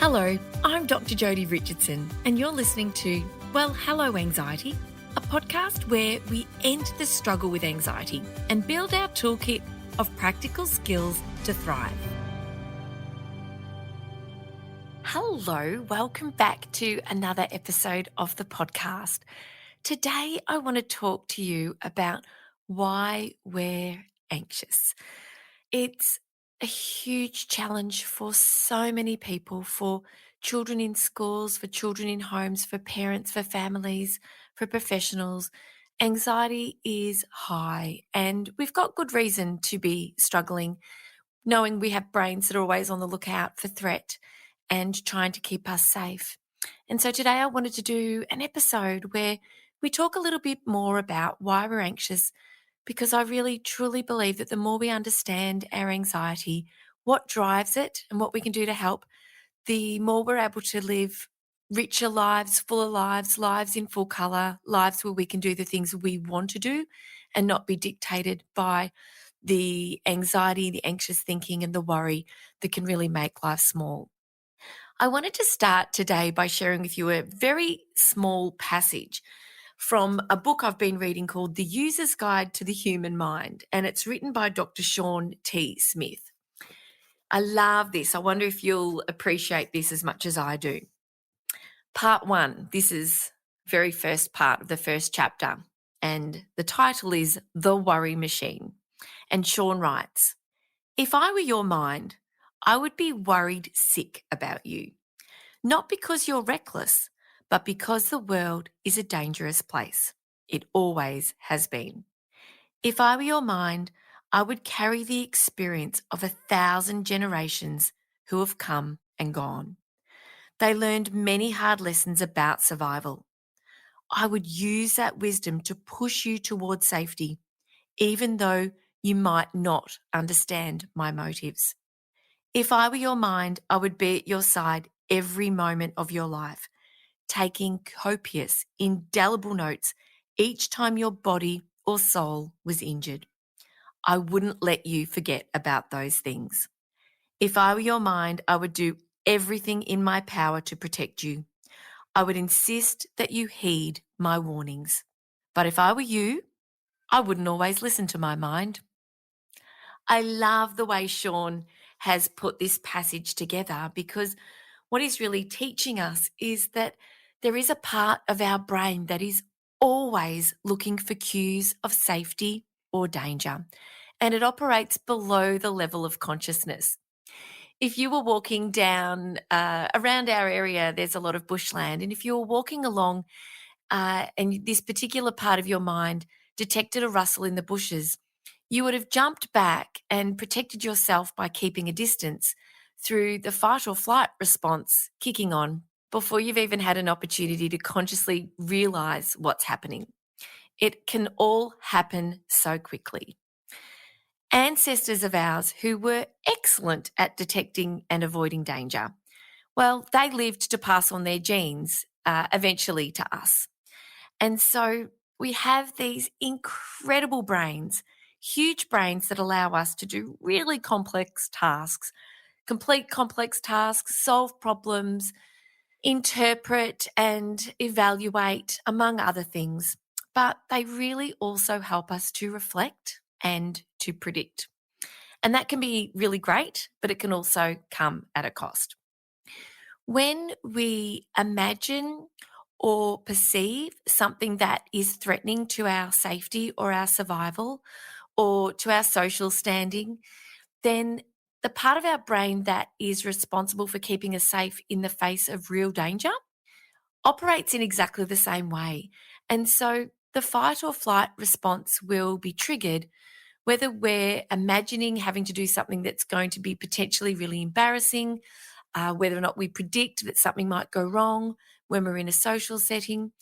Hello, I'm Dr Jodi Richardson, and you're listening to Well, Hello Anxiety, a podcast where we end the struggle with anxiety and build our toolkit of practical skills to thrive. Hello, welcome back to another episode of the podcast. Today, I want to talk to you about why we're anxious. It's a huge challenge for so many people, for children in schools, for children in homes, for parents, for families, for professionals. Anxiety is high, and we've got good reason to be struggling, knowing we have brains that are always on the lookout for threat and trying to keep us safe. And so today I wanted to do an episode where we talk a little bit more about why we're anxious, because I really truly believe that the more we understand our anxiety, what drives it, and what we can do to help, the more we're able to live richer lives, fuller lives, lives in full colour, lives where we can do the things we want to do and not be dictated by the anxiety, the anxious thinking, and the worry that can really make life small. I wanted to start today by sharing with you a very small passage from a book I've been reading called The User's Guide to the Human Mind, and it's written by Dr. Sean T. Smith. I love this. I wonder if you'll appreciate this as much as I do. Part 1, this is very first part of the first chapter, and the title is The Worry Machine. And Sean writes, "If I were your mind, I would be worried sick about you. Not because you're reckless, but because the world is a dangerous place. It always has been. If I were your mind, I would carry the experience of 1,000 generations who have come and gone. They learned many hard lessons about survival. I would use that wisdom to push you towards safety, even though you might not understand my motives. If I were your mind, I would be at your side every moment of your life, taking copious, indelible notes each time your body or soul was injured. I wouldn't let you forget about those things. If I were your mind, I would do everything in my power to protect you. I would insist that you heed my warnings. But if I were you, I wouldn't always listen to my mind." I love the way Sean has put this passage together, because what he's really teaching us is that there is a part of our brain that is always looking for cues of safety or danger, and it operates below the level of consciousness. If you were walking down around our area, there's a lot of bushland, and if you were walking along and this particular part of your mind detected a rustle in the bushes, you would have jumped back and protected yourself by keeping a distance through the fight or flight response kicking on before you've even had an opportunity to consciously realize what's happening. It can all happen so quickly. Ancestors of ours who were excellent at detecting and avoiding danger, well, they lived to pass on their genes eventually to us. And so we have these incredible brains, huge brains that allow us to do really complex tasks, complete complex tasks, solve problems, interpret and evaluate, among other things. But they really also help us to reflect and to predict. And that can be really great, but it can also come at a cost. When we imagine or perceive something that is threatening to our safety or our survival or to our social standing, then the part of our brain that is responsible for keeping us safe in the face of real danger operates in exactly the same way. And so the fight or flight response will be triggered whether we're imagining having to do something that's going to be potentially really embarrassing, whether or not we predict that something might go wrong when we're in a social setting,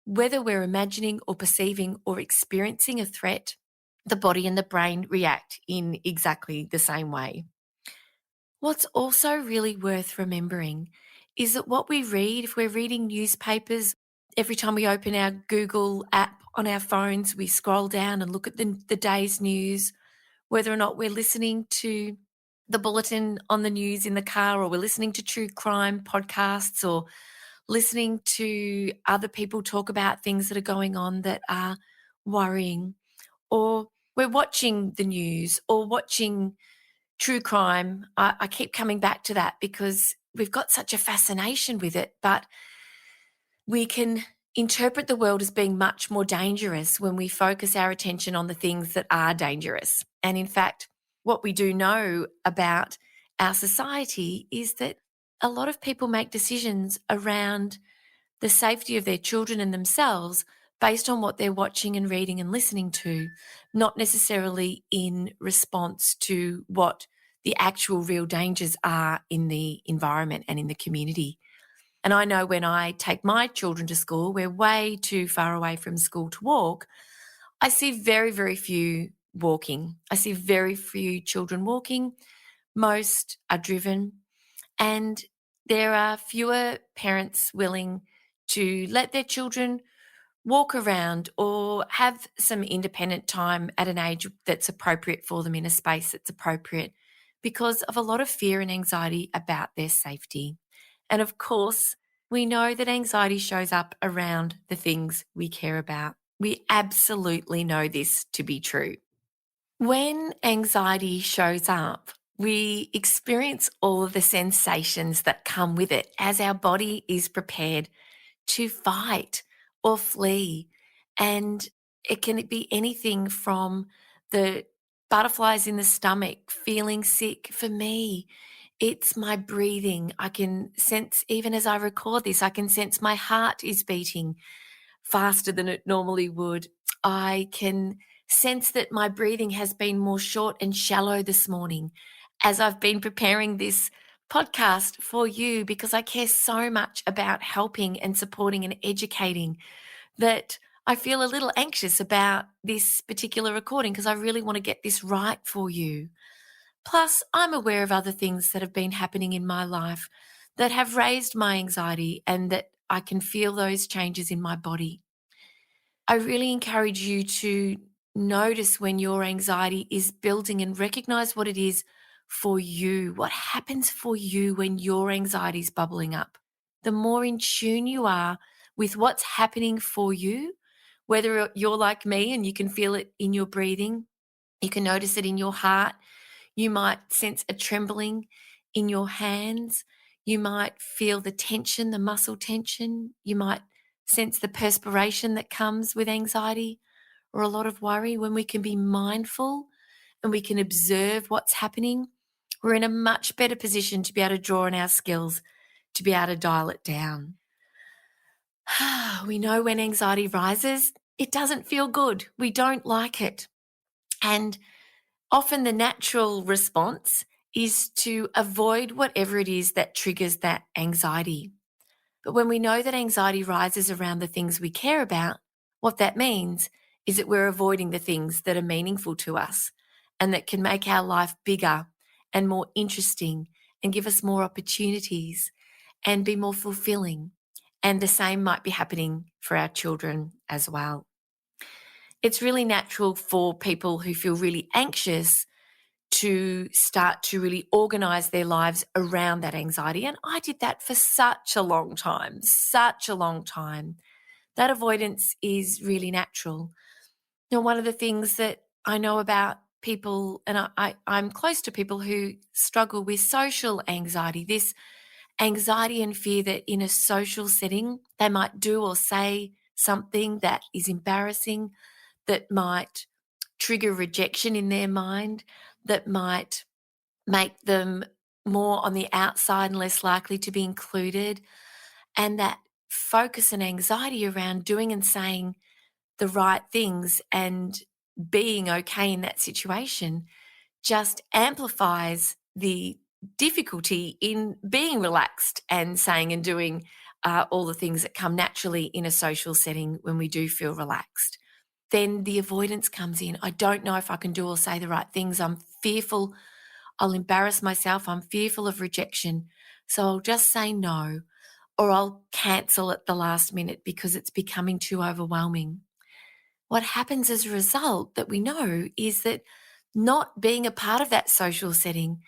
whether we're imagining or perceiving or experiencing a threat, the body and the brain react in exactly the same way. What's also really worth remembering is that what we read, if we're reading newspapers, every time we open our Google app on our phones, we scroll down and look at the day's news, whether or not we're listening to the bulletin on the news in the car, or we're listening to true crime podcasts, or listening to other people talk about things that are going on that are worrying, or we're watching the news or watching true crime. I keep coming back to that because we've got such a fascination with it, but we can interpret the world as being much more dangerous when we focus our attention on the things that are dangerous. And in fact, what we do know about our society is that a lot of people make decisions around the safety of their children and themselves based on what they're watching and reading and listening to, not necessarily in response to what the actual real dangers are in the environment and in the community. And I know when I take my children to school, we're way too far away from school to walk. I see very, very few walking. I see very few children walking. Most are driven. And there are fewer parents willing to let their children walk around or have some independent time at an age that's appropriate for them in a space that's appropriate because of a lot of fear and anxiety about their safety. And of course, we know that anxiety shows up around the things we care about. We absolutely know this to be true. When anxiety shows up, we experience all of the sensations that come with it as our body is prepared to fight or flee. And it can be anything from the butterflies in the stomach, feeling sick. For me, it's my breathing. I can sense, even as I record this, I can sense my heart is beating faster than it normally would. I can sense that my breathing has been more short and shallow this morning as I've been preparing this podcast for you, because I care so much about helping and supporting and educating that I feel a little anxious about this particular recording because I really want to get this right for you. Plus, I'm aware of other things that have been happening in my life that have raised my anxiety and that I can feel those changes in my body. I really encourage you to notice when your anxiety is building and recognize what it is for you. What happens for you when your anxiety is bubbling up? The more in tune you are with what's happening for you, whether you're like me and you can feel it in your breathing, you can notice it in your heart, you might sense a trembling in your hands. You might feel the tension, the muscle tension. You might sense the perspiration that comes with anxiety or a lot of worry. When we can be mindful and we can observe what's happening, we're in a much better position to be able to draw on our skills to be able to dial it down. We know when anxiety rises, it doesn't feel good. We don't like it. And often the natural response is to avoid whatever it is that triggers that anxiety. But when we know that anxiety rises around the things we care about, what that means is that we're avoiding the things that are meaningful to us and that can make our life bigger and more interesting and give us more opportunities and be more fulfilling. And the same might be happening for our children as well. It's really natural for people who feel really anxious to start to really organize their lives around that anxiety. And I did that for such a long time, such a long time. That avoidance is really natural. Now, one of the things that I know about people, and I'm close to people who struggle with social anxiety, this anxiety and fear that in a social setting, they might do or say something that is embarrassing, that might trigger rejection in their mind, that might make them more on the outside and less likely to be included. And that focus and anxiety around doing and saying the right things and being okay in that situation just amplifies the difficulty in being relaxed and saying and doing all the things that come naturally in a social setting when we do feel relaxed. Then the avoidance comes in. I don't know if I can do or say the right things. I'm fearful I'll embarrass myself. I'm fearful of rejection. So I'll just say no, or I'll cancel at the last minute because it's becoming too overwhelming. What happens as a result that we know is that not being a part of that social setting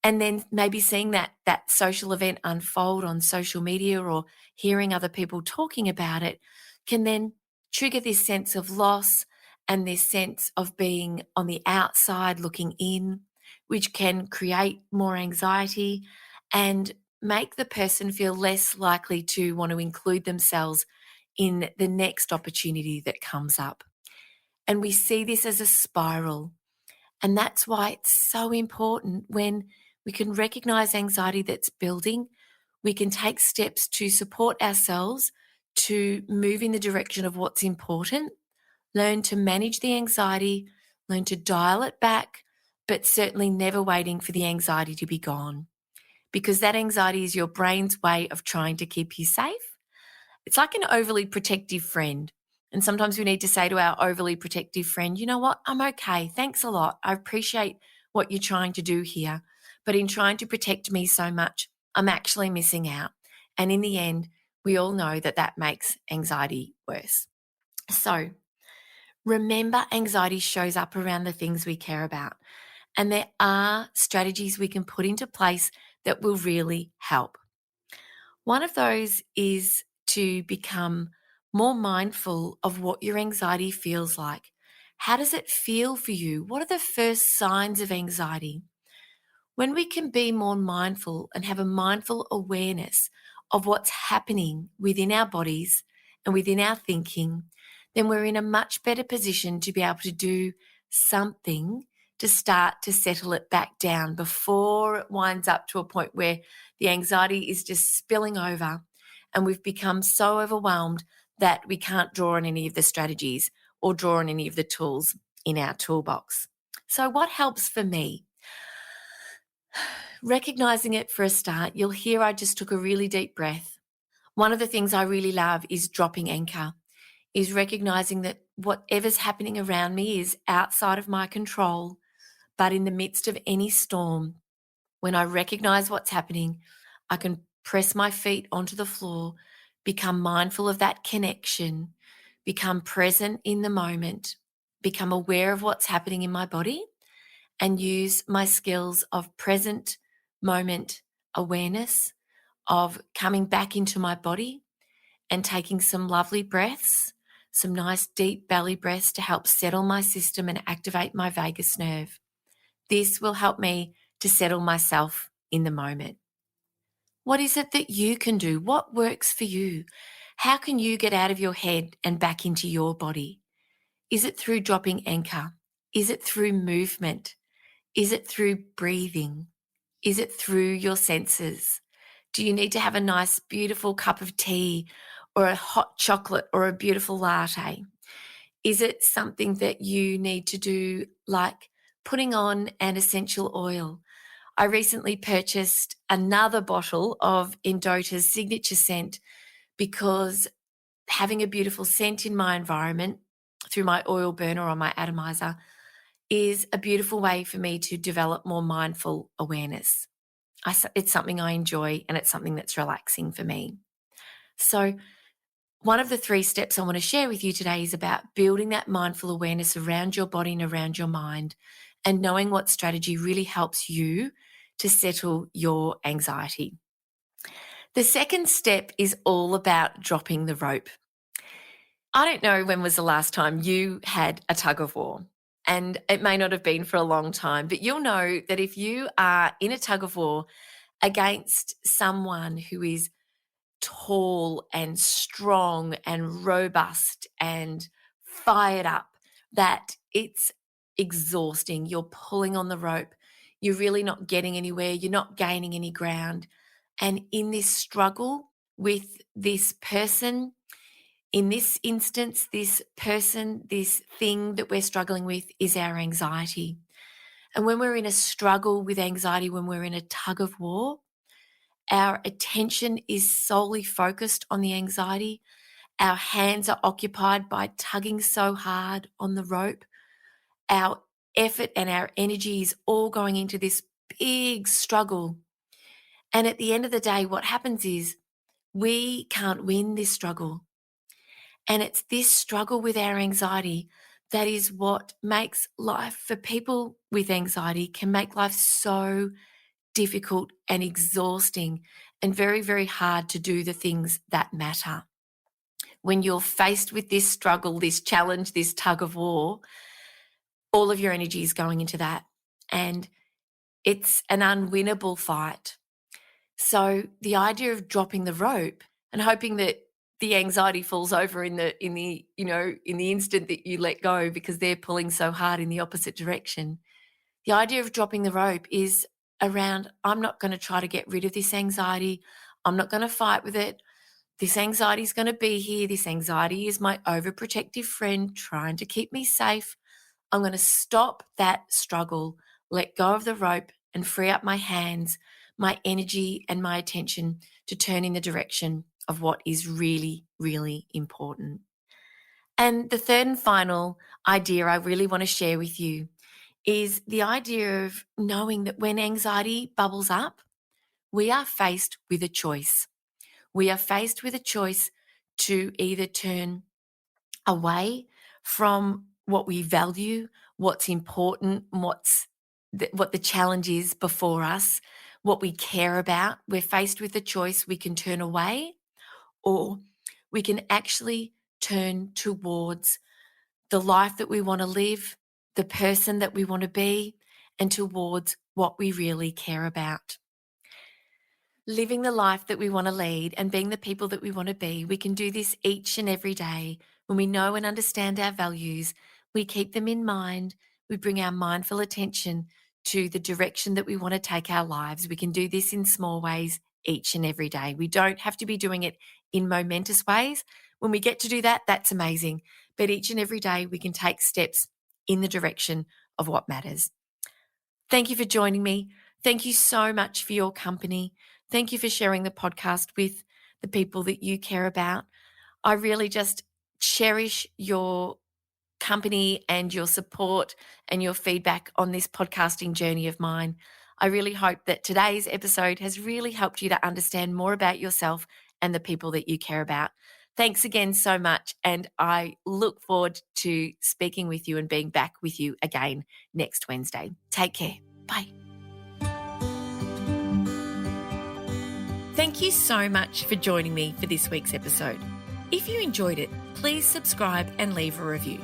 And then maybe seeing that social event unfold on social media or hearing other people talking about it can then trigger this sense of loss and this sense of being on the outside looking in, which can create more anxiety and make the person feel less likely to want to include themselves in the next opportunity that comes up. And we see this as a spiral. And that's why it's so important when we can recognize anxiety that's building, we can take steps to support ourselves to move in the direction of what's important, learn to manage the anxiety, learn to dial it back, but certainly never waiting for the anxiety to be gone. Because that anxiety is your brain's way of trying to keep you safe. It's like an overly protective friend. And sometimes we need to say to our overly protective friend, you know what, I'm okay. Thanks a lot. I appreciate what you're trying to do here. But in trying to protect me so much, I'm actually missing out. And in the end, we all know that that makes anxiety worse. So remember, anxiety shows up around the things we care about. And there are strategies we can put into place that will really help. One of those is to become more mindful of what your anxiety feels like. How does it feel for you? What are the first signs of anxiety? When we can be more mindful and have a mindful awareness of what's happening within our bodies and within our thinking, then we're in a much better position to be able to do something to start to settle it back down before it winds up to a point where the anxiety is just spilling over and we've become so overwhelmed that we can't draw on any of the strategies or draw on any of the tools in our toolbox. So what helps for me? Recognizing it for a start, you'll hear I just took a really deep breath. One of the things I really love is dropping anchor, is recognizing that whatever's happening around me is outside of my control. But in the midst of any storm, when I recognize what's happening, I can press my feet onto the floor, become mindful of that connection, become present in the moment, become aware of what's happening in my body, and use my skills of present moment awareness, of coming back into my body and taking some lovely breaths, some nice deep belly breaths to help settle my system and activate my vagus nerve. This will help me to settle myself in the moment. What is it that you can do? What works for you? How can you get out of your head and back into your body? Is it through dropping anchor? Is it through movement? Is it through breathing? Is it through your senses? Do you need to have a nice, beautiful cup of tea or a hot chocolate or a beautiful latte? Is it something that you need to do like putting on an essential oil? I recently purchased another bottle of Endota's signature scent because having a beautiful scent in my environment through my oil burner or my atomizer is a beautiful way for me to develop more mindful awareness. It's something I enjoy and it's something that's relaxing for me. So one of the 3 steps I want to share with you today is about building that mindful awareness around your body and around your mind and knowing what strategy really helps you to settle your anxiety. The second step is all about dropping the rope. I don't know when was the last time you had a tug of war, and it may not have been for a long time, but you'll know that if you are in a tug of war against someone who is tall and strong and robust and fired up, that it's exhausting. You're pulling on the rope. You're really not getting anywhere. You're not gaining any ground. And in this struggle with this person, in this instance, this person, this thing that we're struggling with is our anxiety. And when we're in a struggle with anxiety, when we're in a tug of war, our attention is solely focused on the anxiety. Our hands are occupied by tugging so hard on the rope. Our effort and our energy is all going into this big struggle. And at the end of the day, what happens is we can't win this struggle. And it's this struggle with our anxiety that is what makes life, for people with anxiety, can make life so difficult and exhausting and very, very hard to do the things that matter. When you're faced with this struggle, this challenge, this tug of war, all of your energy is going into that. And it's an unwinnable fight. So the idea of dropping the rope and hoping that the anxiety falls over in the instant that you let go because they're pulling so hard in the opposite direction. The idea of dropping the rope is around, I'm not going to try to get rid of this anxiety. I'm not going to fight with it. This anxiety is going to be here. This anxiety is my overprotective friend trying to keep me safe. I'm going to stop that struggle, let go of the rope, and free up my hands, my energy, and my attention to turn in the direction of what is really, really important. And the third and final idea I really want to share with you is the idea of knowing that when anxiety bubbles up, we are faced with a choice. We are faced with a choice to either turn away from what we value, what's important, what the challenge is before us, what we care about. We're faced with a choice. We can turn away, or we can actually turn towards the life that we want to live, the person that we want to be, and towards what we really care about. Living the life that we want to lead and being the people that we want to be, we can do this each and every day. When we know and understand our values, we keep them in mind, we bring our mindful attention to the direction that we want to take our lives. We can do this in small ways each and every day. We don't have to be doing it in momentous ways. When we get to do that, that's amazing. But each and every day, we can take steps in the direction of what matters. Thank you for joining me. Thank you so much for your company. Thank you for sharing the podcast with the people that you care about. I really just cherish your company and your support and your feedback on this podcasting journey of mine. I really hope that today's episode has really helped you to understand more about yourself and the people that you care about. Thanks again so much, and I look forward to speaking with you and being back with you again next Wednesday. Take care. Bye. Thank you so much for joining me for this week's episode. If you enjoyed it, please subscribe and leave a review.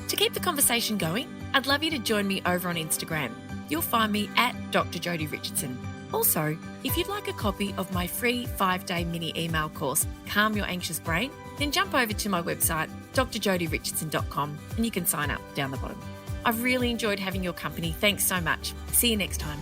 To keep the conversation going, I'd love you to join me over on Instagram. You'll find me at Dr Jodi Richardson. Also, if you'd like a copy of my free 5-day mini email course, Calm Your Anxious Brain, then jump over to my website, drjodirichardson.com, and you can sign up down the bottom. I've really enjoyed having your company. Thanks so much. See you next time.